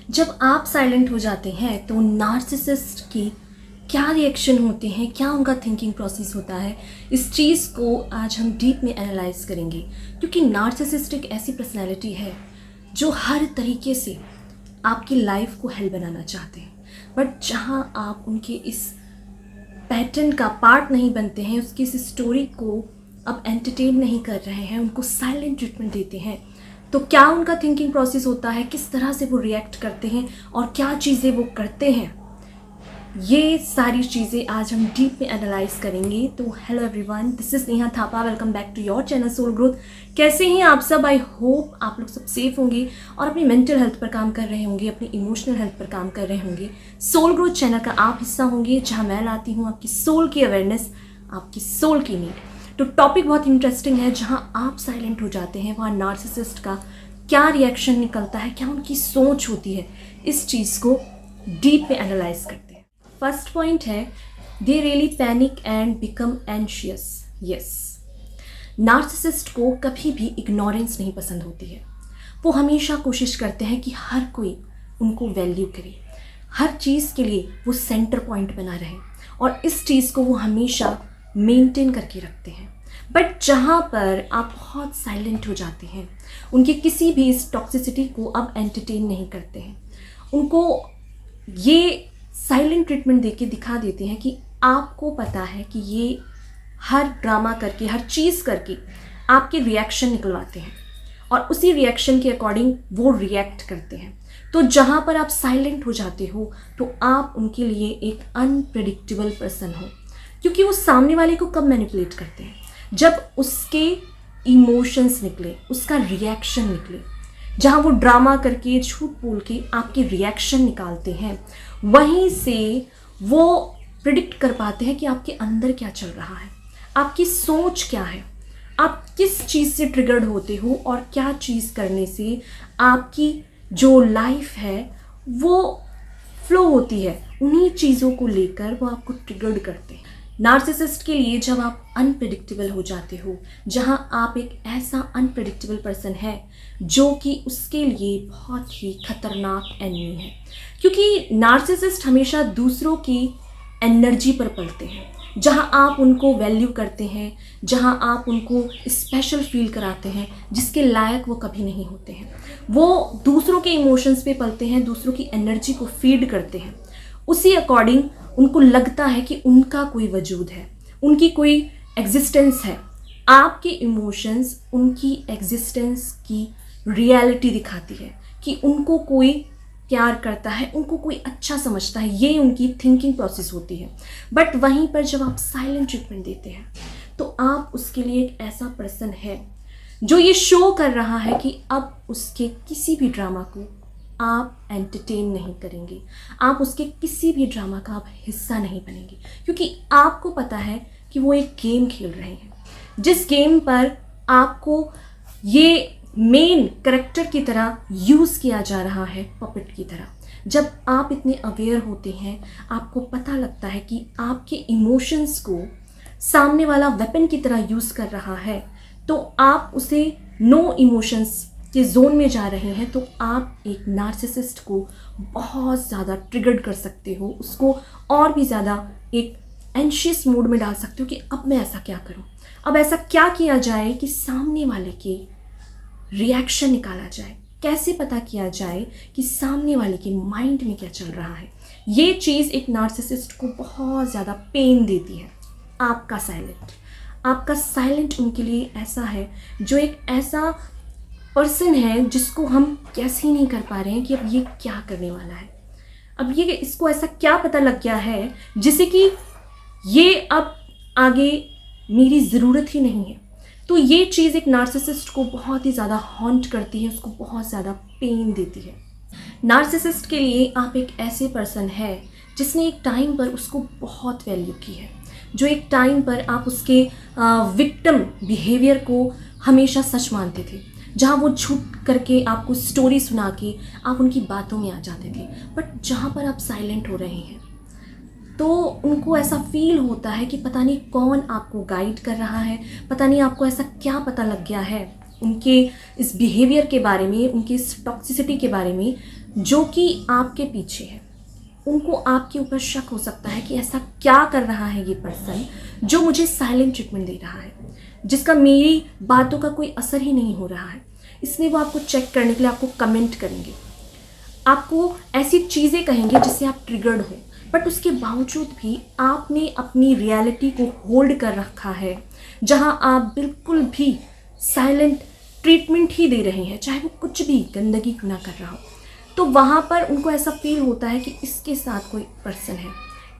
जब आप साइलेंट हो जाते हैं तो नार्सिसिस्ट की क्या रिएक्शन होते हैं, क्या उनका थिंकिंग प्रोसेस होता है, इस चीज़ को आज हम डीप में एनालाइज करेंगे। क्योंकि नार्सिसिस्ट एक ऐसी पर्सनैलिटी है जो हर तरीके से आपकी लाइफ को हेल बनाना चाहते हैं, बट जहाँ आप उनके इस पैटर्न का पार्ट नहीं बनते हैं, उसकी इस स्टोरी को अब एंटरटेन नहीं कर रहे हैं, उनको साइलेंट ट्रीटमेंट देते हैं, तो क्या उनका थिंकिंग प्रोसेस होता है, किस तरह से वो रिएक्ट करते हैं और क्या चीज़ें वो करते हैं, ये सारी चीज़ें आज हम डीप में एनालाइज करेंगे। तो hello everyone, this is Neha Thapa, welcome back to your channel Soul Growth. कैसे हैं आप सब? आई होप आप लोग सब सेफ होंगे और अपनी मेंटल हेल्थ पर काम कर रहे होंगे, अपनी इमोशनल हेल्थ पर काम कर रहे होंगे। सोल ग्रोथ चैनल का आप हिस्सा होंगे जहाँ मैं लाती हूँ आपकी सोल की अवेयरनेस, आपकी सोल की नीड। तो टॉपिक बहुत इंटरेस्टिंग है। जहाँ आप साइलेंट हो जाते हैं वहाँ नार्सिसिस्ट का क्या रिएक्शन निकलता है, क्या उनकी सोच होती है, इस चीज़ को डीप में एनालाइज करते हैं। फर्स्ट पॉइंट है, they really panic and become anxious. Yes, narcissist को कभी भी इग्नोरेंस नहीं पसंद होती है। वो हमेशा कोशिश करते हैं कि हर कोई उनको वैल्यू करे, हर चीज़ के लिए वो सेंटर पॉइंट बना रहे और इस चीज़ को वो हमेशा मेंटेन करके रखते हैं। बट जहाँ पर आप बहुत साइलेंट हो जाते हैं, उनकी किसी भी इस टॉक्सिसिटी को अब एंटरटेन नहीं करते हैं, उनको ये साइलेंट ट्रीटमेंट देके दिखा देते हैं कि आपको पता है कि ये हर ड्रामा करके, हर चीज़ करके आपके रिएक्शन निकलवाते हैं और उसी रिएक्शन के अकॉर्डिंग वो रिएक्ट करते हैं। तो जहाँ पर आप साइलेंट हो जाते हो तो आप उनके लिए एक अनप्रेडिक्टेबल पर्सन हो, क्योंकि वो सामने वाले को कब मैनिपुलेट करते हैं, जब उसके इमोशंस निकले, उसका रिएक्शन निकले। जहाँ वो ड्रामा करके, झूठ बोल के आपके रिएक्शन निकालते हैं, वहीं से वो प्रिडिक्ट कर पाते हैं कि आपके अंदर क्या चल रहा है, आपकी सोच क्या है, आप किस चीज़ से ट्रिगर्ड होते हो और क्या चीज़ करने से आपकी जो लाइफ है वो फ्लो होती है। उन्हीं चीज़ों को लेकर वो आपको ट्रिगर्ड करते हैं। नार्सिसिस्ट के लिए जब आप अनप्रेडिक्टेबल हो जाते हो, जहां आप एक ऐसा अनप्रेडिक्टेबल पर्सन है जो कि उसके लिए बहुत ही खतरनाक एनिमी है, क्योंकि नार्सिसिस्ट हमेशा दूसरों की एनर्जी पर पलते हैं। जहां आप उनको वैल्यू करते हैं, जहां आप उनको स्पेशल फील कराते हैं, जिसके लायक वो कभी नहीं होते हैं, वो दूसरों के इमोशंस पे पलते हैं, दूसरों की एनर्जी को फीड करते हैं। उसी अकॉर्डिंग उनको लगता है कि उनका कोई वजूद है, उनकी कोई एग्जिस्टेंस है। आपके इमोशंस उनकी एग्जिस्टेंस की रियलिटी दिखाती है कि उनको कोई प्यार करता है, उनको कोई अच्छा समझता है, ये उनकी थिंकिंग प्रोसेस होती है। बट वहीं पर जब आप साइलेंट ट्रीटमेंट देते हैं तो आप उसके लिए एक ऐसा पर्सन है जो ये शो कर रहा है कि अब उसके किसी भी ड्रामा को आप एंटरटेन नहीं करेंगे, आप उसके किसी भी ड्रामा का आप हिस्सा नहीं बनेंगे, क्योंकि आपको पता है कि वो एक गेम खेल रहे हैं, जिस गेम पर आपको ये मेन कैरेक्टर की तरह यूज़ किया जा रहा है, पपेट की तरह। जब आप इतने अवेयर होते हैं, आपको पता लगता है कि आपके इमोशंस को सामने वाला वेपन की तरह यूज़ कर रहा है, तो आप उसे नो इमोशंस के जोन में जा रहे हैं, तो आप एक नार्सिसिस्ट को बहुत ज़्यादा ट्रिगर्ड कर सकते हो, उसको और भी ज़्यादा एक एंशियस मोड में डाल सकते हो कि अब मैं ऐसा क्या करूं, अब ऐसा क्या किया जाए कि सामने वाले के रिएक्शन निकाला जाए, कैसे पता किया जाए कि सामने वाले के माइंड में क्या चल रहा है। ये चीज़ एक नार्सिसिस्ट को बहुत ज़्यादा पेन देती है। आपका साइलेंट उनके लिए ऐसा है, जो एक ऐसा पर्सन है जिसको हम कैसे ही नहीं कर पा रहे हैं कि अब ये क्या करने वाला है, अब ये इसको ऐसा क्या पता लग गया है जिसे कि ये अब आगे मेरी ज़रूरत ही नहीं है। तो ये चीज़ एक नार्सिसिस्ट को बहुत ही ज़्यादा हॉन्ट करती है, उसको बहुत ज़्यादा पेन देती है। नार्सिसिस्ट के लिए आप एक ऐसे पर्सन है जिसने एक टाइम पर उसको बहुत वैल्यू की है, जो एक टाइम पर आप उसके विक्टिम बिहेवियर को हमेशा सच मानते थे, जहाँ वो झूठ करके आपको स्टोरी सुना के आप उनकी बातों में आ जाते थे। बट जहाँ पर आप साइलेंट हो रहे हैं तो उनको ऐसा फील होता है कि पता नहीं कौन आपको गाइड कर रहा है, पता नहीं आपको ऐसा क्या पता लग गया है उनके इस बिहेवियर के बारे में, उनकी इस टॉक्सिसिटी के बारे में, जो कि आपके पीछे है, उनको आपके ऊपर शक हो सकता है कि ऐसा क्या कर रहा है ये पर्सन जो मुझे साइलेंट ट्रीटमेंट दे रहा है, जिसका मेरी बातों का कोई असर ही नहीं हो रहा है। इसलिए वो आपको चेक करने के लिए आपको कमेंट करेंगे, आपको ऐसी चीज़ें कहेंगे जिससे आप ट्रिगर्ड हो, बट उसके बावजूद भी आपने अपनी रियलिटी को होल्ड कर रखा है, जहां आप बिल्कुल भी साइलेंट ट्रीटमेंट ही दे रहे हैं, चाहे वो कुछ भी गंदगी ना कर रहा हो। तो वहाँ पर उनको ऐसा फील होता है कि इसके साथ कोई पर्सन है,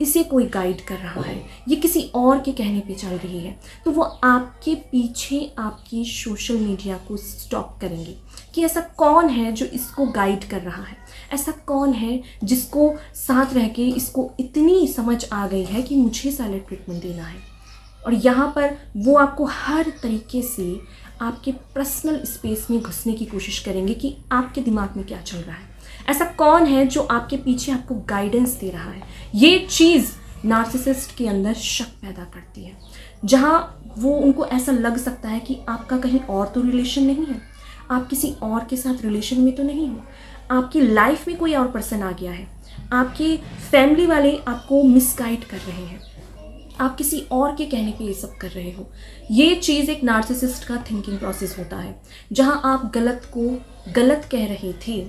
इसे कोई गाइड कर रहा है, ये किसी और के कहने पे चल रही है। तो वो आपके पीछे आपकी सोशल मीडिया को स्टॉक करेंगे कि ऐसा कौन है जो इसको गाइड कर रहा है, ऐसा कौन है जिसको साथ रह के इसको इतनी समझ आ गई है कि मुझे साइलेंट ट्रीटमेंट देना है। और यहाँ पर वो आपको हर तरीके से आपके पर्सनल स्पेस में घुसने की कोशिश करेंगे कि आपके दिमाग में क्या चल रहा है, ऐसा कौन है जो आपके पीछे आपको गाइडेंस दे रहा है। ये चीज़ नार्सिसिस्ट के अंदर शक पैदा करती है, जहाँ वो उनको ऐसा लग सकता है कि आपका कहीं और तो रिलेशन नहीं है, आप किसी और के साथ रिलेशन में तो नहीं हो, आपकी लाइफ में कोई और पर्सन आ गया है, आपके फैमिली वाले आपको मिसगाइड कर रहे हैं, आप किसी और के कहने पे ये सब कर रहे हो। ये चीज़ एक नार्सिसिस्ट का थिंकिंग प्रोसेस होता है, जहाँ आप गलत को गलत कह रहे थे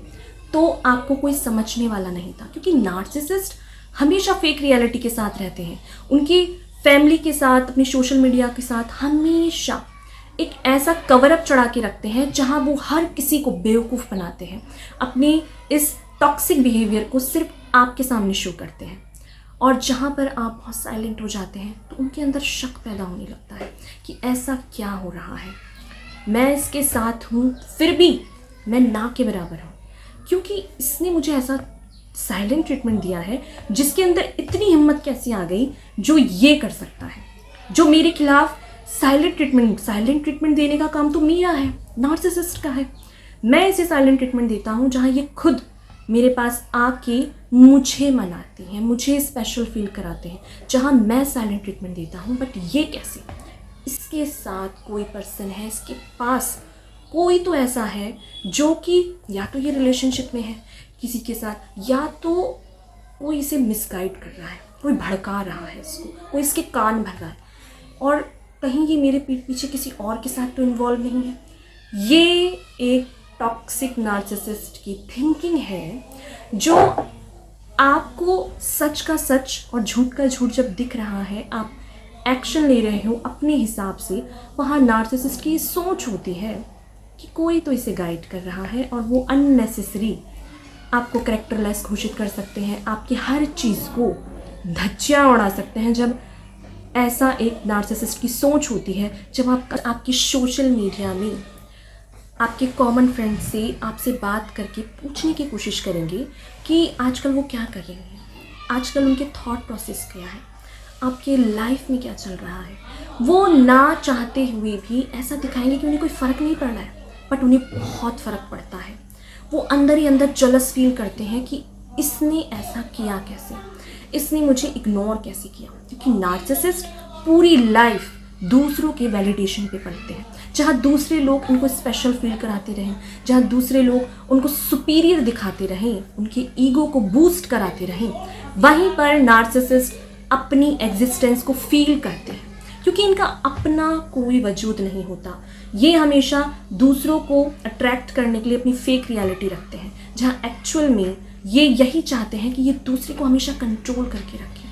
तो आपको कोई समझने वाला नहीं था, क्योंकि नार्सिसिस्ट हमेशा फेक रियलिटी के साथ रहते हैं। उनकी फैमिली के साथ, अपनी सोशल मीडिया के साथ हमेशा एक ऐसा कवर अप चढ़ा के रखते हैं जहां वो हर किसी को बेवकूफ़ बनाते हैं, अपनी इस टॉक्सिक बिहेवियर को सिर्फ आपके सामने शो करते हैं। और जहाँ पर आप बहुत साइलेंट हो जाते हैं तो उनके अंदर शक पैदा होने लगता है कि ऐसा क्या हो रहा है, मैं इसके साथ हूँ फिर भी मैं ना के बराबर हूँ, क्योंकि इसने मुझे ऐसा साइलेंट ट्रीटमेंट दिया है जिसके अंदर इतनी हिम्मत कैसी आ गई जो ये कर सकता है, जो मेरे खिलाफ साइलेंट ट्रीटमेंट देने का काम तो मेरा है, नार्सिसिस्ट का है। मैं इसे साइलेंट ट्रीटमेंट देता हूँ जहाँ ये खुद मेरे पास आके मुझे मनाते हैं, मुझे स्पेशल फील कराते हैं, जहाँ मैं साइलेंट ट्रीटमेंट देता हूँ। बट ये कैसे, इसके साथ कोई पर्सन है, इसके पास कोई तो ऐसा है जो कि या तो ये रिलेशनशिप में है किसी के साथ, या तो कोई इसे मिसगाइड कर रहा है, कोई भड़का रहा है इसको, कोई इसके कान भर रहा है, और कहीं ये मेरे पीठ पीछे किसी और के साथ तो इन्वॉल्व नहीं है। ये एक टॉक्सिक नार्सिसिस्ट की थिंकिंग है, जो आपको सच का सच और झूठ का झूठ जब दिख रहा है, आप एक्शन ले रहे हो अपने हिसाब से, वहाँ नार्सिसिस्ट की सोच होती है कि कोई तो इसे गाइड कर रहा है, और वो अननेसेसरी आपको कैरेक्टरलेस घोषित कर सकते हैं, आपकी हर चीज़ को धज्जियाँ उड़ा सकते हैं। जब ऐसा एक नार्सिसिस्ट की सोच होती है, जब आपकी सोशल मीडिया में आपके कॉमन फ्रेंड से आपसे बात करके पूछने की कोशिश करेंगे कि आजकल वो क्या कर रहे हैं, आजकल उनके थॉट प्रोसेस क्या है, आपके लाइफ में क्या चल रहा है, वो ना चाहते हुए भी ऐसा दिखाएंगे कि उन्हें कोई फ़र्क नहीं पड़ रहा है, बट उन्हें बहुत फ़र्क पड़ता है। वो अंदर ही अंदर जलस फील करते हैं कि इसने ऐसा किया कैसे, इसने मुझे इग्नोर कैसे किया, क्योंकि नार्सिसिस्ट पूरी लाइफ दूसरों के वैलिडेशन पे पड़ते हैं, जहाँ दूसरे लोग उनको स्पेशल फील कराते रहें, जहाँ दूसरे लोग उनको सुपीरियर दिखाते रहें, उनके ईगो को बूस्ट कराते रहें, वहीं पर नार्सिसिस्ट अपनी एग्जिस्टेंस को फील करते हैं, क्योंकि इनका अपना कोई वजूद नहीं होता। ये हमेशा दूसरों को अट्रैक्ट करने के लिए अपनी फेक रियलिटी रखते हैं, जहाँ एक्चुअल में ये यही चाहते हैं कि ये दूसरे को हमेशा कंट्रोल करके रखें।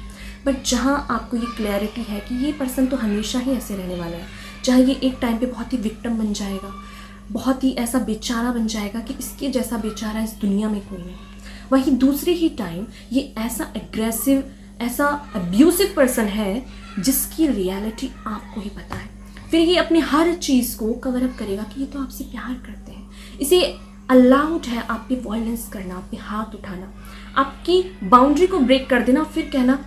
बट जहाँ आपको ये क्लैरिटी है कि ये पर्सन तो हमेशा ही ऐसे रहने वाला है, जहाँ ये एक टाइम पे बहुत ही विक्टिम बन जाएगा, बहुत ही ऐसा बेचारा बन जाएगा कि इसके जैसा बेचारा इस दुनिया में कोई नहीं, वहीं दूसरे ही टाइम ये ऐसा एग्रेसिव, ऐसा अब्यूसिव पर्सन है जिसकी रियलिटी आपको ही पता है। फिर ये अपने हर चीज़ को कवर अप करेगा कि ये तो आपसे प्यार करते हैं, इसे अलाउड है आप पे वायलेंस करना, आप पे हाथ उठाना, आपकी बाउंड्री को ब्रेक कर देना, फिर कहना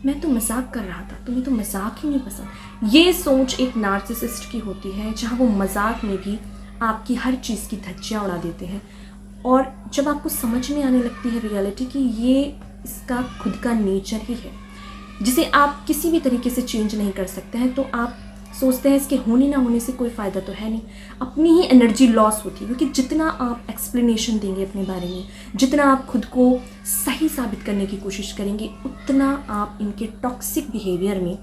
मैं तो मजाक कर रहा था, तुम्हें तो मजाक ही नहीं पसंद। ये सोच एक नार्सिसिस्ट की होती है, जहाँ वो मजाक में भी आपकी हर चीज़ की धज्जियाँ उड़ा देते हैं। और जब आपको समझ में आने लगती है रियलिटी कि ये इसका खुद का नेचर ही है, जिसे आप किसी भी तरीके से चेंज नहीं कर सकते हैं, तो आप सोचते हैं इसके होने ना होने से कोई फ़ायदा तो है नहीं, अपनी ही एनर्जी लॉस होती है। क्योंकि जितना आप एक्सप्लेनेशन देंगे अपने बारे में, जितना आप खुद को सही साबित करने की कोशिश करेंगे, उतना आप इनके टॉक्सिक बिहेवियर में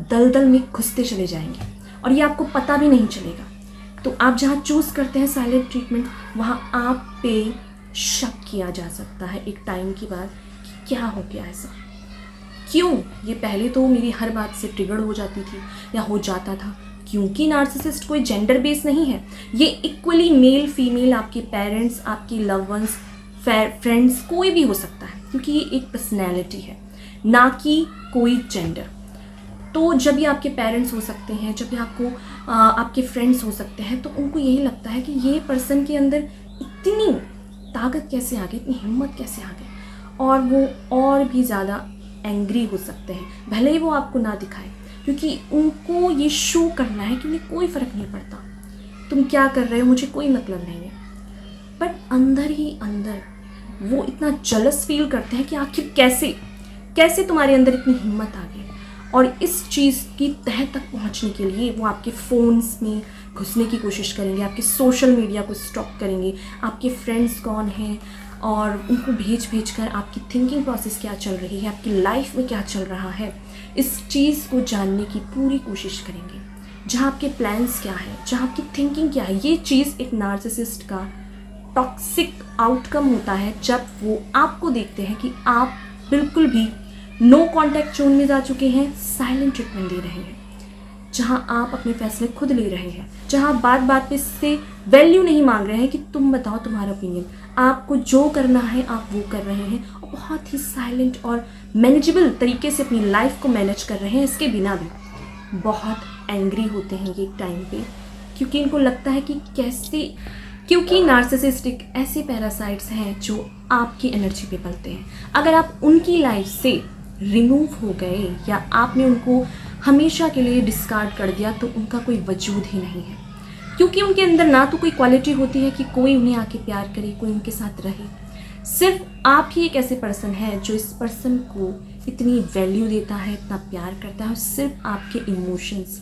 दलदल में घुसते चले जाएंगे और ये आपको पता भी नहीं चलेगा। तो आप जहाँ चूज़ करते हैं साइलेंट ट्रीटमेंट, वहाँ आप पे शक किया जा सकता है एक टाइम के बाद कि क्या हो गया ऐसा, क्यों ये पहले तो मेरी हर बात से ट्रिगर हो जाती थी या हो जाता था। क्योंकि नार्सिसिस्ट कोई जेंडर बेस नहीं है, ये इक्वली मेल फीमेल, आपके पेरेंट्स, आपके लव वंस, फ्रेंड्स, कोई भी हो सकता है, क्योंकि ये एक पर्सनैलिटी है, ना कि कोई जेंडर। तो जब ये आपके पेरेंट्स हो सकते हैं, जब ये आपके फ्रेंड्स हो सकते हैं, तो उनको यही लगता है कि ये पर्सन के अंदर इतनी ताकत कैसे आ गई, इतनी हिम्मत कैसे आ गई, और वो और भी ज़्यादा एंग्री हो सकते हैं, भले ही वो आपको ना दिखाए, क्योंकि उनको ये शो करना है कि उन्हें कोई फ़र्क नहीं पड़ता तुम क्या कर रहे हो, मुझे कोई मतलब नहीं है। बट अंदर ही अंदर वो इतना जलस फील करते हैं कि आखिर कैसे तुम्हारे अंदर इतनी हिम्मत आ गई। और इस चीज़ की तह तक पहुंचने के लिए वो आपके फ़ोन्स में घुसने की कोशिश करेंगे, आपके सोशल मीडिया को स्टॉक करेंगे, आपके फ्रेंड्स कौन हैं, और उनको भेज कर आपकी थिंकिंग प्रोसेस क्या चल रही है, आपकी लाइफ में क्या चल रहा है, इस चीज़ को जानने की पूरी कोशिश करेंगे। जहाँ आपके प्लान्स क्या है, जहाँ आपकी थिंकिंग क्या है, ये चीज़ एक नार्सिसिस्ट का टॉक्सिक आउटकम होता है जब वो आपको देखते हैं कि आप बिल्कुल भी नो कॉन्टैक्ट जोन में जा चुके हैं, साइलेंट ट्रीटमेंट दे रहे हैं, जहां आप अपने फैसले खुद ले रहे हैं, जहां आप बात बात पे इससे वैल्यू नहीं मांग रहे हैं कि तुम बताओ तुम्हारा ओपिनियन, आपको जो करना है आप वो कर रहे हैं, और बहुत ही साइलेंट और मैनेजेबल तरीके से अपनी लाइफ को मैनेज कर रहे हैं। इसके बिना भी बहुत एंग्री होते हैं ये एक टाइम पे, क्योंकि इनको लगता है कि क्योंकि नार्सिसिस्टिक ऐसे पैरासाइट्स हैं जो आपकी एनर्जी पे पलते हैं। अगर आप उनकी लाइफ से रिमूव हो गए या आपने उनको हमेशा के लिए डिस्कार्ड कर दिया, तो उनका कोई वजूद ही नहीं है, क्योंकि उनके अंदर ना तो कोई क्वालिटी होती है कि कोई उन्हें आके प्यार करे, कोई उनके साथ रहे। सिर्फ आप ही एक ऐसे पर्सन है जो इस पर्सन को इतनी वैल्यू देता है, इतना प्यार करता है, और सिर्फ आपके इमोशंस।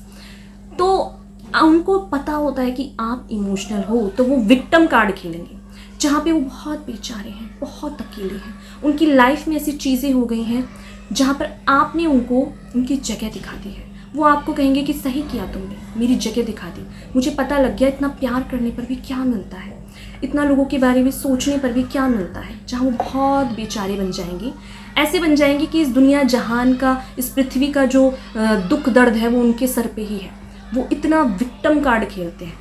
तो उनको पता होता है कि आप इमोशनल हो, तो वो विक्टिम कार्ड खेलेंगे, जहाँ पे वो बहुत बेचारे हैं, बहुत अकेले हैं, उनकी लाइफ में ऐसी चीज़ें हो गई हैं जहाँ पर आपने उनको उनकी जगह दिखा दी है। वो आपको कहेंगे कि सही किया तुमने, मेरी जगह दिखा दी, मुझे पता लग गया इतना प्यार करने पर भी क्या मिलता है, इतना लोगों के बारे में सोचने पर भी क्या मिलता है। जहाँ वो बहुत बेचारे बन जाएंगे, ऐसे बन जाएंगे कि इस दुनिया जहान का, इस पृथ्वी का जो दुख दर्द है वो उनके सर पे ही है। वो इतना विक्टिम कार्ड खेलते हैं,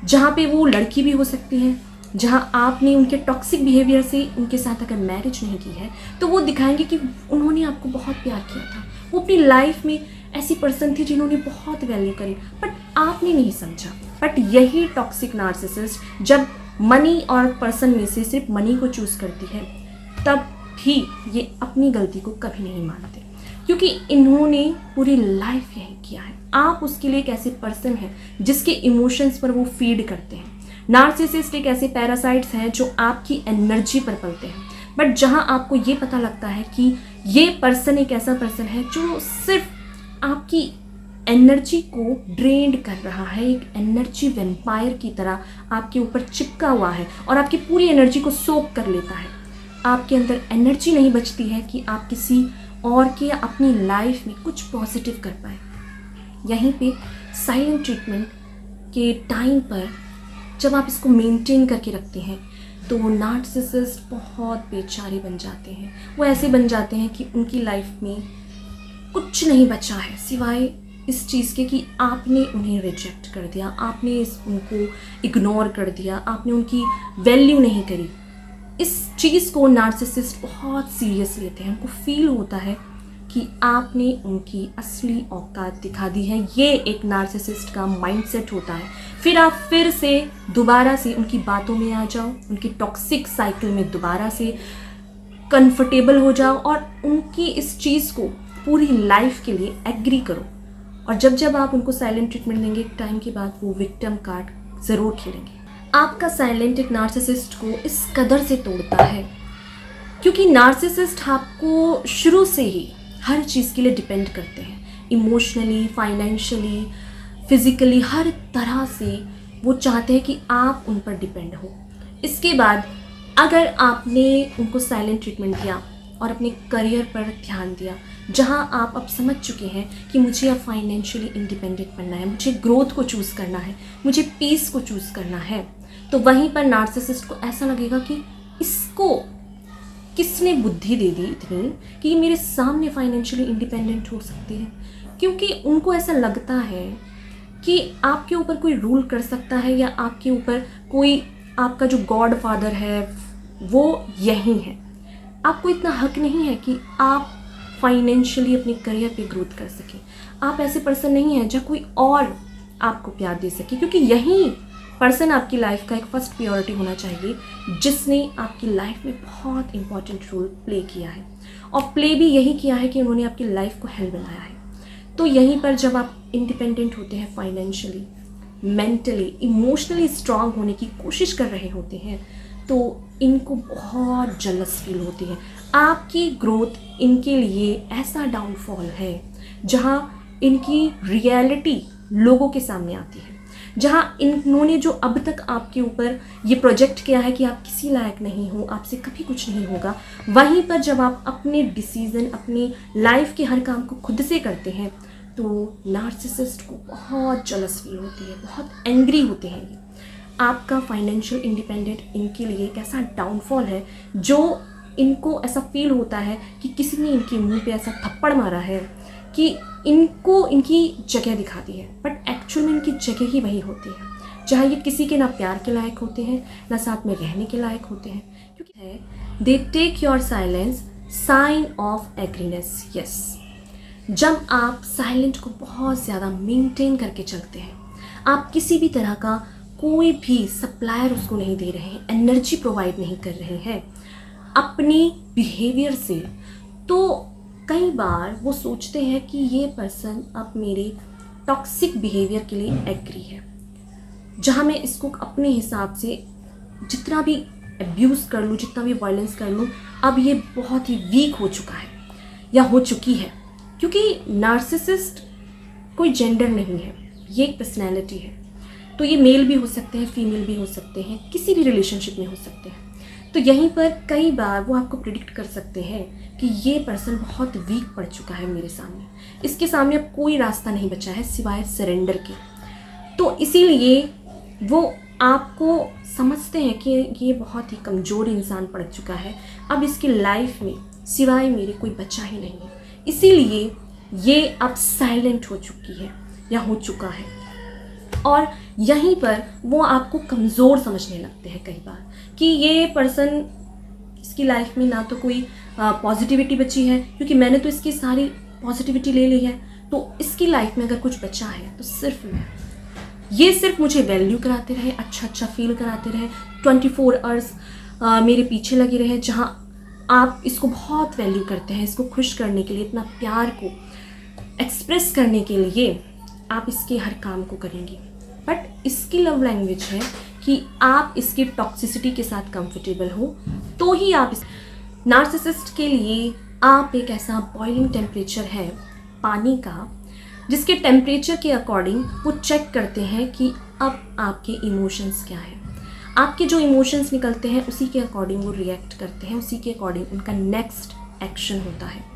जहाँ पे वो लड़की भी हो सकती है, जहाँ आपने उनके टॉक्सिक बिहेवियर से उनके साथ अगर मैरिज नहीं की है, तो वो दिखाएंगे कि उन्होंने आपको बहुत प्यार किया था, वो अपनी लाइफ में ऐसी पर्सन थी जिन्होंने बहुत वैल्यू करी, बट आपने नहीं समझा। बट यही टॉक्सिक नार्सिसिस्ट जब मनी और पर्सन में से सिर्फ मनी को चूज़ करती है, तब भी ये अपनी गलती को कभी नहीं मानते, क्योंकि इन्होंने पूरी लाइफ यही किया है। आप उसके लिए एक ऐसे पर्सन हैं जिसके इमोशंस पर वो फीड करते हैं। नार्सिसिस्ट एक ऐसे पैरासाइट्स हैं जो आपकी एनर्जी पर पलते हैं, बट जहां आपको ये पता लगता है कि ये पर्सन एक ऐसा पर्सन है जो सिर्फ आपकी एनर्जी को ड्रेन्ड कर रहा है, एक एनर्जी वैम्पायर की तरह आपके ऊपर चिपका हुआ है और आपकी पूरी एनर्जी को सोक कर लेता है। आपके अंदर एनर्जी नहीं बचती है कि आप किसी और के या अपनी लाइफ में कुछ पॉजिटिव कर पाए। यहीं पे साइलेंट ट्रीटमेंट के टाइम पर जब आप इसको मेंटेन करके रखते हैं, तो नार्सिसिस्ट बहुत बेचारे बन जाते हैं। वो ऐसे बन जाते हैं कि उनकी लाइफ में कुछ नहीं बचा है सिवाय इस चीज़ के कि आपने उन्हें रिजेक्ट कर दिया, आपने उनको इग्नोर कर दिया, आपने उनकी वैल्यू नहीं करी। इस चीज़ को नार्सिसिस्ट बहुत सीरियस लेते हैं। उनको फील होता है कि आपने उनकी असली औकात दिखा दी है। ये एक नार्सिसिस्ट का माइंडसेट होता है। फिर आप फिर से दोबारा से उनकी बातों में आ जाओ, उनकी टॉक्सिक साइकिल में दोबारा से कंफर्टेबल हो जाओ और उनकी इस चीज़ को पूरी लाइफ के लिए एग्री करो। और जब आप उनको साइलेंट ट्रीटमेंट देंगे, एक टाइम के बाद वो विक्टिम कार्ड ज़रूर खेलेंगे। आपका साइलेंट एक नार्सिसिस्ट को इस कदर से तोड़ता है क्योंकि नार्सिसिस्ट आपको शुरू से ही हर चीज़ के लिए डिपेंड करते हैं, इमोशनली, फाइनेंशियली, फिज़िकली, हर तरह से वो चाहते हैं कि आप उन पर डिपेंड हो। इसके बाद अगर आपने उनको साइलेंट ट्रीटमेंट दिया और अपने करियर पर ध्यान दिया, जहां आप अब समझ चुके हैं कि मुझे अब फाइनेंशियली इंडिपेंडेंट बनना है, मुझे ग्रोथ को चूज़ करना है, मुझे पीस को चूज़ करना है, तो वहीं पर नार्सिसिस्ट को ऐसा लगेगा कि इसको किसने बुद्धि दे दी इतनी कि ये मेरे सामने फाइनेंशियली इंडिपेंडेंट हो सकती है। क्योंकि उनको ऐसा लगता है कि आपके ऊपर कोई रूल कर सकता है, या आपके ऊपर कोई, आपका जो गॉड फादर है वो यही है। आपको इतना हक नहीं है कि आप फाइनेंशियली अपने करियर पे ग्रोथ कर सकें। आप ऐसे पर्सन नहीं हैं जहाँ कोई और आपको प्यार दे सके, क्योंकि यही पर्सन आपकी लाइफ का एक फर्स्ट प्रायोरिटी होना चाहिए, जिसने आपकी लाइफ में बहुत इंपॉर्टेंट रोल प्ले किया है, और प्ले भी यही किया है कि उन्होंने आपकी लाइफ को हेल बनाया है। तो यहीं पर जब आप इंडिपेंडेंट होते हैं, फाइनेंशियली, मेंटली, इमोशनली स्ट्रांग होने की कोशिश कर रहे होते हैं, तो इनको बहुत जलस फील होती है। आपकी ग्रोथ इनके लिए ऐसा डाउनफॉल है जहां इनकी रियलिटी लोगों के सामने आती है, जहां इन्होंने जो अब तक आपके ऊपर ये प्रोजेक्ट किया है कि आप किसी लायक नहीं हो, आपसे कभी कुछ नहीं होगा, वहीं पर जब आप अपने डिसीजन, अपनी लाइफ के हर काम को खुद से करते हैं, तो नार्सिसिस्ट को बहुत जलस फील होती है, बहुत एंग्री होते हैं ये। आपका फाइनेंशियल इंडिपेंडेंट इनके लिए एक ऐसा डाउनफॉल है जो इनको ऐसा फील होता है कि किसी ने इनके मुंह पे ऐसा थप्पड़ मारा है कि इनको इनकी जगह दिखाती है, बट एक्चुअल में इनकी जगह ही वही होती है जहाँ ये किसी के ना प्यार के लायक होते हैं, ना साथ में रहने के लायक होते हैं। क्योंकि है they take your silence sign of agreeness. Yes, जब आप साइलेंट को बहुत ज़्यादा मेंटेन करके चलते हैं, आप किसी भी तरह का कोई भी सप्लायर उसको नहीं दे रहे हैं, एनर्जी प्रोवाइड नहीं कर रहे हैं अपनी बिहेवियर से, तो कई बार वो सोचते हैं कि ये पर्सन अब मेरे टॉक्सिक बिहेवियर के लिए एग्री है, जहाँ मैं इसको अपने हिसाब से जितना भी अब्यूज़ कर लूँ, जितना भी वायलेंस कर लूँ, अब ये बहुत ही वीक हो चुका है या हो चुकी है। क्योंकि नार्सिसिस्ट कोई जेंडर नहीं है, ये एक पर्सनैलिटी है। तो ये मेल भी हो सकते हैं, फीमेल भी हो सकते हैं, किसी भी रिलेशनशिप में हो सकते हैं। तो यहीं पर कई बार वो आपको प्रिडिक्ट कर सकते हैं कि ये पर्सन बहुत वीक पड़ चुका है मेरे सामने, इसके सामने अब कोई रास्ता नहीं बचा है सिवाय सरेंडर के। तो इसीलिए वो आपको समझते हैं कि ये बहुत ही कमज़ोर इंसान पड़ चुका है, अब इसकी लाइफ में सिवाय मेरे कोई बचा ही नहीं है, इसीलिए ये अब साइलेंट हो चुकी है या हो चुका है। और यहीं पर वो आपको कमज़ोर समझने लगते हैं कई बार कि ये पर्सन, इसकी लाइफ में ना तो कोई पॉजिटिविटी बची है, क्योंकि मैंने तो इसकी सारी पॉजिटिविटी ले ली है, तो इसकी लाइफ में अगर कुछ बचा है तो सिर्फ मैं। ये सिर्फ मुझे वैल्यू कराते रहे, अच्छा अच्छा फील कराते रहे, 24 आवर्स मेरे पीछे लगे रहे, जहाँ आप इसको बहुत वैल्यू करते हैं, इसको खुश करने के लिए, इतना प्यार को एक्सप्रेस करने के लिए आप इसके हर काम को करेंगे। बट इसकी लव लैंग्वेज है कि आप इसकी टॉक्सिसिटी के साथ कंफर्टेबल हो, तो ही आप इस नार्सिसिस्ट के लिए आप एक ऐसा बॉइलिंग टेम्परेचर है पानी का, जिसके टेम्परेचर के अकॉर्डिंग वो चेक करते हैं कि अब आपके इमोशंस क्या है। आपके जो इमोशंस निकलते हैं उसी के अकॉर्डिंग वो रिएक्ट करते हैं, उसी के अकॉर्डिंग उनका नेक्स्ट एक्शन होता है।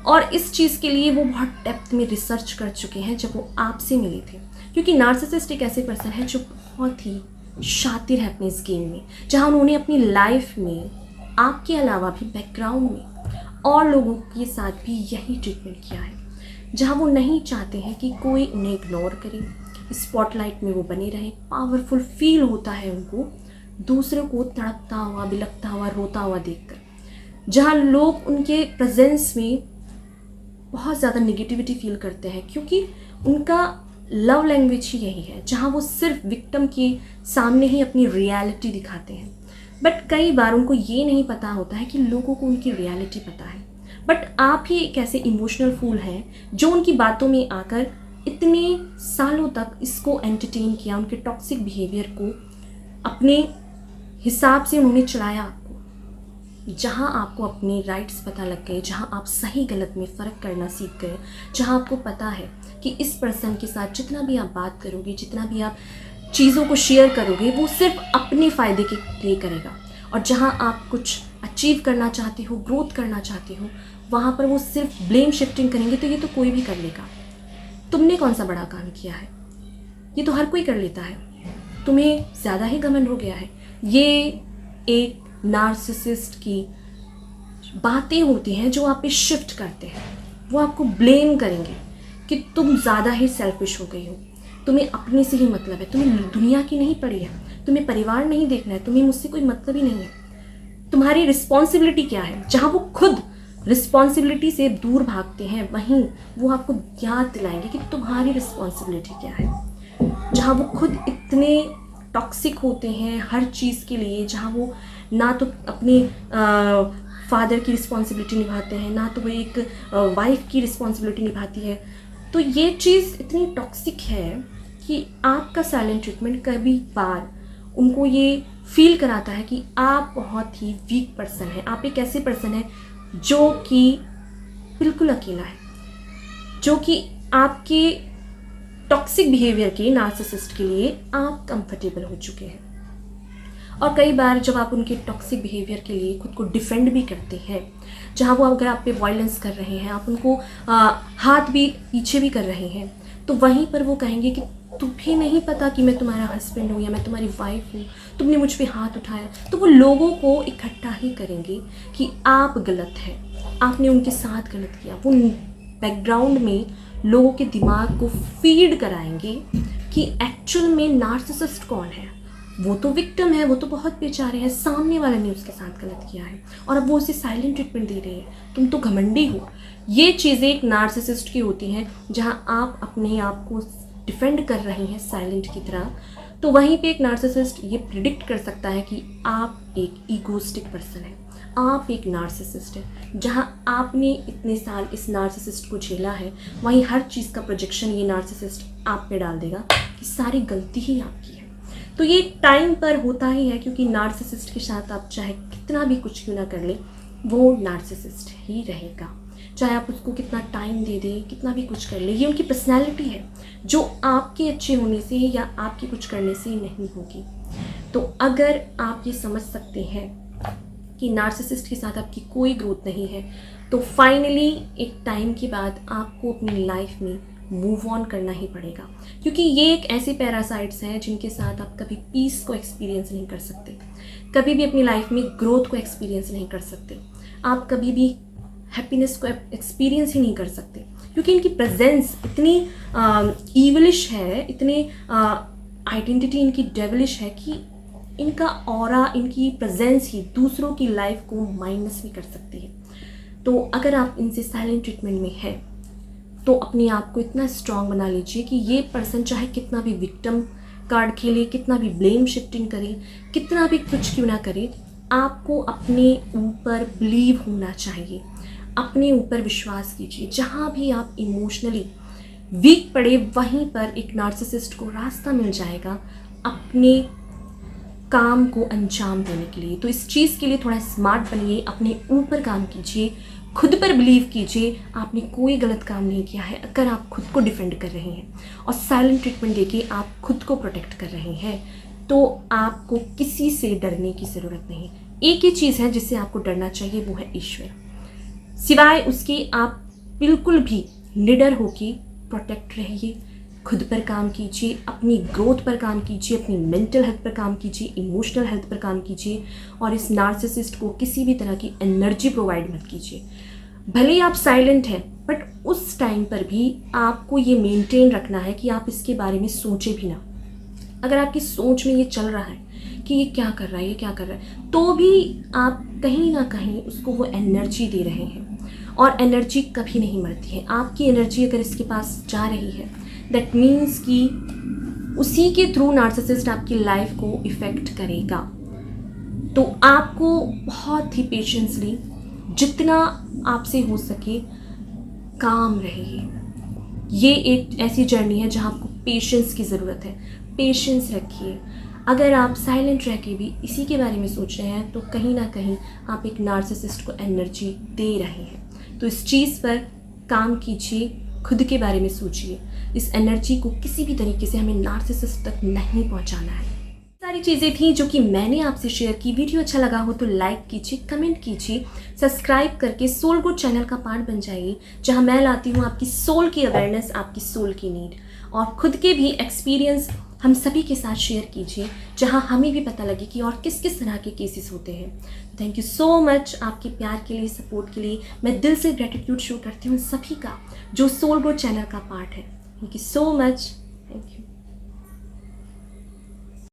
और इस चीज़ के लिए वो बहुत डेप्थ में रिसर्च कर चुके हैं जब वो आपसे मिले थे, क्योंकि नार्सिसिस्ट एक ऐसे पर्सन है जो बहुत ही शातिर है अपने इस गेम में, जहाँ उन्होंने अपनी लाइफ में आपके अलावा भी बैकग्राउंड में और लोगों के साथ भी यही ट्रीटमेंट किया है, जहाँ वो नहीं चाहते हैं कि कोई उन्हें इग्नोर करे, स्पॉटलाइट में वो बने रहे। पावरफुल फील होता है उनको दूसरों को तड़पता हुआ, बिलखता हुआ, रोता हुआ देखकर, जहाँ लोग उनके प्रेजेंस में बहुत ज़्यादा निगेटिविटी फील करते हैं, क्योंकि उनका लव लैंग्वेज ही यही है, जहाँ वो सिर्फ विक्टिम के सामने ही अपनी रियलिटी दिखाते हैं। बट कई बार उनको ये नहीं पता होता है कि लोगों को उनकी रियलिटी पता है। बट आप ही एक ऐसे इमोशनल फूल हैं जो उनकी बातों में आकर इतने सालों तक इसको एंटरटेन किया, उनके टॉक्सिक बिहेवियर को अपने हिसाब से उन्होंने चलाया आपको, जहाँ आपको अपने राइट्स पता लग गए, जहाँ आप सही गलत में फ़र्क करना सीख गए, जहाँ आपको पता है कि इस पर्सन के साथ जितना भी आप बात करोगे, जितना भी आप चीज़ों को शेयर करोगे, वो सिर्फ अपने फ़ायदे के लिए करेगा। और जहाँ आप कुछ अचीव करना चाहते हो, ग्रोथ करना चाहते हो, वहाँ पर वो सिर्फ ब्लेम शिफ्टिंग करेंगे। तो ये तो कोई भी कर लेगा, तुमने कौन सा बड़ा काम किया है, ये तो हर कोई कर लेता है, तुम्हें ज़्यादा ही घमंड हो गया है। ये एक नार्सिसिस्ट की बातें होती हैं जो आप पे शिफ्ट करते हैं। वो आपको ब्लेम करेंगे कि तुम ज़्यादा ही सेल्फिश हो गई हो, तुम्हें अपने से ही मतलब है, तुम्हें दुनिया की नहीं पड़ी है, तुम्हें परिवार नहीं देखना है, तुम्हें मुझसे कोई मतलब ही नहीं है, तुम्हारी रिस्पॉन्सिबिलिटी क्या है। जहाँ वो खुद रिस्पॉन्सिबिलिटी से दूर भागते हैं, वहीं वो आपको याद दिलाएंगे कि तुम्हारी रिस्पॉन्सिबिलिटी क्या है। जहाँ वो खुद इतने टॉक्सिक होते हैं हर चीज़ के लिए, जहाँ वो ना तो अपने फादर की रिस्पॉन्सिबिलिटी निभाते हैं, ना तो वो एक वाइफ की रिस्पॉन्सिबिलिटी निभाती है। तो ये चीज़ इतनी टॉक्सिक है कि आपका साइलेंट ट्रीटमेंट कभी बार उनको ये फील कराता है कि आप बहुत ही वीक पर्सन है। आप एक ऐसे पर्सन है जो कि बिल्कुल अकेला है, जो कि आपके टॉक्सिक बिहेवियर के नार्सिसिस्ट के लिए आप कंफर्टेबल हो चुके हैं। और कई बार जब आप उनके टॉक्सिक बिहेवियर के लिए खुद को डिफेंड भी करते हैं, जहाँ वो अगर आप पे वायलेंस कर रहे हैं, आप उनको हाथ भी पीछे भी कर रहे हैं, तो वहीं पर वो कहेंगे कि तुम्हें नहीं पता कि मैं तुम्हारा हस्बैंड हूँ या मैं तुम्हारी वाइफ हूँ, तुमने मुझ पे हाथ उठाया। तो वो लोगों को इकट्ठा ही करेंगे कि आप गलत हैं, आपने उनके साथ गलत किया। वो बैकग्राउंड में लोगों के दिमाग को फीड कराएंगे कि एक्चुअल में नार्सिसिस्ट कौन है। वो तो विक्टिम है, वो तो बहुत बेचारे हैं, सामने वाले ने उसके साथ गलत किया है और अब वो उसे साइलेंट ट्रीटमेंट दे रहे हैं, तुम तो घमंडी हो। ये चीज़ें एक नार्सिसिस्ट की होती हैं, जहाँ आप अपने आप को डिफेंड कर रहे हैं साइलेंट की तरह। तो वहीं पे एक नार्सिसिस्ट ये प्रिडिक्ट कर सकता है कि आप एक ईगोइस्टिक पर्सन है, आप एक नार्सिसिस्ट है। जहाँ आपने इतने साल इस नार्सिसिस्ट को झेला है, वहीं हर चीज़ का प्रोजेक्शन ये नार्सिसिस्ट आप पे डाल देगा कि सारी गलती ही आपकी है। तो ये टाइम पर होता ही है, क्योंकि नार्सिसिस्ट के साथ आप चाहे कितना भी कुछ क्यों ना कर ले, वो नार्सिसिस्ट ही रहेगा। चाहे आप उसको कितना टाइम दे दें, कितना भी कुछ कर ले, ये उनकी पर्सनैलिटी है जो आपके अच्छे होने से या आपके कुछ करने से नहीं होगी। तो अगर आप ये समझ सकते हैं कि नार्सिसिस्ट के साथ आपकी कोई ग्रोथ नहीं है, तो फाइनली एक टाइम के बाद आपको अपनी लाइफ में मूव ऑन करना ही पड़ेगा, क्योंकि ये एक ऐसे पैरासाइट्स हैं जिनके साथ आप कभी पीस को एक्सपीरियंस नहीं कर सकते, कभी भी अपनी लाइफ में ग्रोथ को एक्सपीरियंस नहीं कर सकते, आप कभी भी हैप्पीनेस को एक्सपीरियंस ही नहीं कर सकते, क्योंकि इनकी प्रेजेंस इतनी ईवलिश है, इतनी आइडेंटिटी इनकी डेविलिश है कि इनका ऑरा, इनकी प्रेजेंस ही दूसरों की लाइफ को माइनस भी कर सकती है। तो अगर आप इनसे साइलेंट ट्रीटमेंट में हैं, तो अपने आप को इतना स्ट्रांग बना लीजिए कि ये पर्सन चाहे कितना भी विक्टिम कार्ड खेले, कितना भी ब्लेम शिफ्टिंग करे, कितना भी कुछ क्यों ना करे, आपको अपने ऊपर बिलीव होना चाहिए, अपने ऊपर विश्वास कीजिए। जहाँ भी आप इमोशनली वीक पड़े, वहीं पर एक नार्सिसिस्ट को रास्ता मिल जाएगा अपने काम को अंजाम देने के लिए। तो इस चीज़ के लिए थोड़ा स्मार्ट बनिए, अपने ऊपर काम कीजिए, खुद पर बिलीव कीजिए। आपने कोई गलत काम नहीं किया है अगर आप खुद को डिफेंड कर रहे हैं और साइलेंट ट्रीटमेंट देके आप खुद को प्रोटेक्ट कर रहे हैं, तो आपको किसी से डरने की ज़रूरत नहीं। एक ही चीज़ है जिससे आपको डरना चाहिए, वो है ईश्वर। सिवाय उसके आप बिल्कुल भी निडर होके प्रोटेक्ट रहिए, खुद पर काम कीजिए, अपनी ग्रोथ पर काम कीजिए, अपनी मेंटल हेल्थ पर काम कीजिए, इमोशनल हेल्थ पर काम कीजिए, और इस नार्सिसिस्ट को किसी भी तरह की एनर्जी प्रोवाइड मत कीजिए। भले ही आप साइलेंट हैं, बट उस टाइम पर भी आपको ये मेंटेन रखना है कि आप इसके बारे में सोचें भी ना। अगर आपकी सोच में ये चल रहा है कि ये क्या कर रहा है, ये क्या कर रहा है, तो भी आप कहीं ना कहीं उसको वो एनर्जी दे रहे हैं, और एनर्जी कभी नहीं मरती है। आपकी एनर्जी अगर इसके पास जा रही है, दैट मीन्स कि उसी के थ्रू नार्सिसिस्ट आपकी लाइफ को इफ़ेक्ट करेगा। तो आपको बहुत ही पेशेंसली, जितना आपसे हो सके, काम रहिए। ये एक ऐसी जर्नी है जहाँ आपको पेशेंस की ज़रूरत है, पेशेंस रखिए। अगर आप साइलेंट रह के भी इसी के बारे में सोच रहे हैं, तो कहीं ना कहीं आप एक नार्सिसिस्ट को एनर्जी दे रहे हैं। तो इस चीज़ पर काम कीजिए, खुद के बारे में सोचिए। इस एनर्जी को किसी भी तरीके से हमें नार्सिसिस्ट तक नहीं पहुंचाना है। सारी चीज़ें थी जो कि मैंने आपसे शेयर की। वीडियो अच्छा लगा हो तो लाइक कीजिए, कमेंट कीजिए, सब्सक्राइब करके सोल गुड चैनल का पार्ट बन जाइए, जहां मैं लाती हूं आपकी सोल की अवेयरनेस, आपकी सोल की नीड, और खुद के भी एक्सपीरियंस हम सभी के साथ शेयर कीजिए, जहां हमें भी पता लगे कि और किस किस तरह के केसेस होते हैं। थैंक यू सो मच आपके प्यार के लिए, सपोर्ट के लिए। मैं दिल से ग्रेटिट्यूड शो करती हूँ सभी का जो सोल गुड चैनल का पार्ट है। Thank you so much. Thank you.